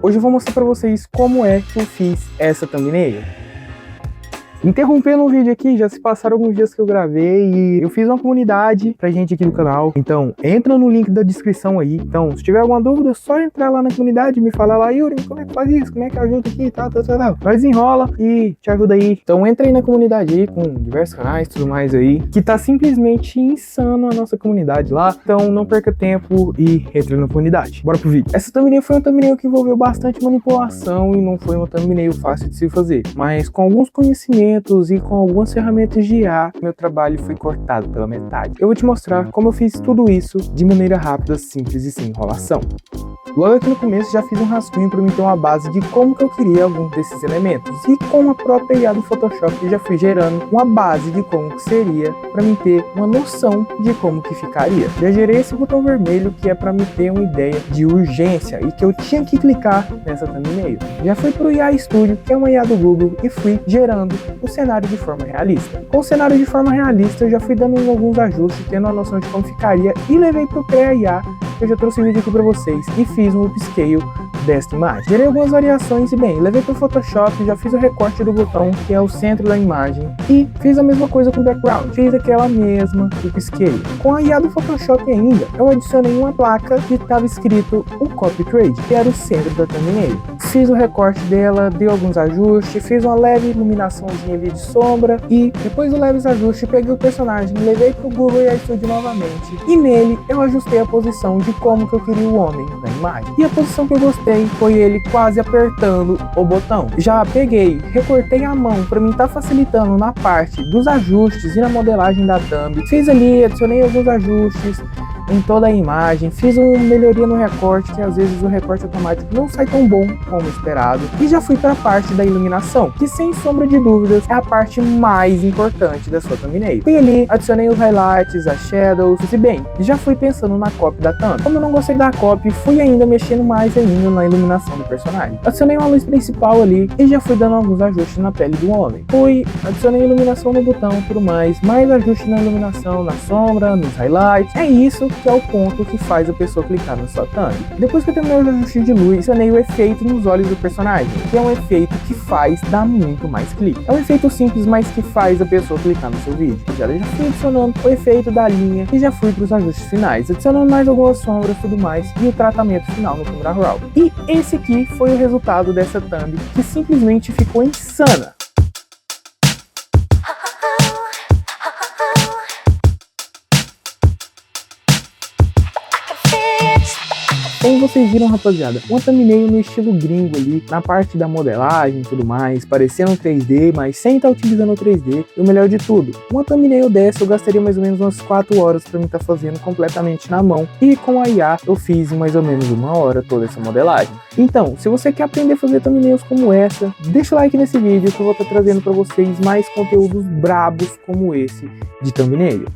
Hoje eu vou mostrar pra vocês como é que eu fiz essa thumbnail. Interrompendo o vídeo aqui, já se passaram alguns dias que eu gravei e eu fiz uma comunidade pra gente aqui do canal. Então, entra no link da descrição aí. Então, se tiver alguma dúvida, é só entrar lá na comunidade e me falar lá, Yuri, como é que faz isso? Como é que ajuda aqui? Tal. Nós enrola e te ajuda aí. Então, entra aí na comunidade aí, com diversos canais e tudo mais aí, que tá simplesmente insano a nossa comunidade lá. Então, não perca tempo e entre na comunidade. Bora pro vídeo. Essa thumbnail foi uma thumbnail que envolveu bastante manipulação e não foi uma thumbnail fácil de se fazer. Mas com alguns conhecimentos e com algumas ferramentas de IA, meu trabalho foi cortado pela metade. Eu vou te mostrar como eu fiz tudo isso de maneira rápida, simples e sem enrolação. Logo aqui no começo já fiz um rascunho para mim ter uma base de como que eu queria alguns desses elementos. E com a própria IA do Photoshop eu já fui gerando uma base de como que seria para mim ter uma noção de como que ficaria. Já gerei esse botão vermelho que é para me ter uma ideia de urgência e que eu tinha que clicar nessa thumbnail. Já fui para o IA Studio, que é uma IA do Google, e fui gerando o cenário de forma realista. Com o cenário de forma realista eu já fui dando alguns ajustes, tendo uma noção de como ficaria e levei para o Crea IA. Eu já trouxe um vídeo aqui para vocês e fiz um upscale desta imagem. Gerei algumas variações e bem, levei para o Photoshop, já fiz o recorte do botão, que é o centro da imagem, e fiz a mesma coisa com o background. Fiz aquela mesma upscale. Com a IA do Photoshop ainda, eu adicionei uma placa que estava escrito o Copy Trade, que era o centro da thumbnail. Fiz o recorte dela, dei alguns ajustes, fiz uma leve iluminaçãozinha ali de sombra e depois do leves ajustes, peguei o personagem, levei para o Google IA Studio novamente e nele eu ajustei a posição de como que eu queria o homem na imagem. E a posição que eu gostei foi ele quase apertando o botão. Já peguei, recortei a mão para mim estar facilitando na parte dos ajustes e na modelagem da thumb. Fiz ali, adicionei alguns ajustes em toda a imagem, fiz uma melhoria no recorte, que às vezes o recorte automático não sai tão bom como esperado, e já fui para a parte da iluminação, que sem sombra de dúvidas é a parte mais importante da sua thumbnail. Fui ali, adicionei os highlights, as shadows, e bem, já fui pensando na copy da thumb. Como eu não gostei da copy, fui ainda mexendo mais ainda na iluminação do personagem. Adicionei uma luz principal ali e já fui dando alguns ajustes na pele do homem. Adicionei iluminação no botão e tudo mais ajuste na iluminação, na sombra, nos highlights. É isso que é o ponto que faz a pessoa clicar na sua thumb. Depois que eu terminei o ajuste de luz, adicionei o efeito nos olhos do personagem, que é um efeito que faz dar muito mais clique. É um efeito simples, mas que faz a pessoa clicar no seu vídeo. Já fui adicionando o efeito da linha e já fui para os ajustes finais, adicionando mais algumas sombras e tudo mais, e o tratamento final no Camera Raw. E esse aqui foi o resultado dessa thumb, que simplesmente ficou insana. Como vocês viram, rapaziada, uma thumbnail no estilo gringo ali, na parte da modelagem e tudo mais, parecendo um 3D, mas sem estar utilizando o 3D, e o melhor de tudo, uma thumbnail dessa eu gastaria mais ou menos umas 4 horas para mim estar fazendo completamente na mão, e com a IA eu fiz em mais ou menos 1 hora toda essa modelagem. Então, se você quer aprender a fazer thumbnails como essa, deixa o like nesse vídeo que eu vou estar trazendo para vocês mais conteúdos brabos como esse de thumbnail.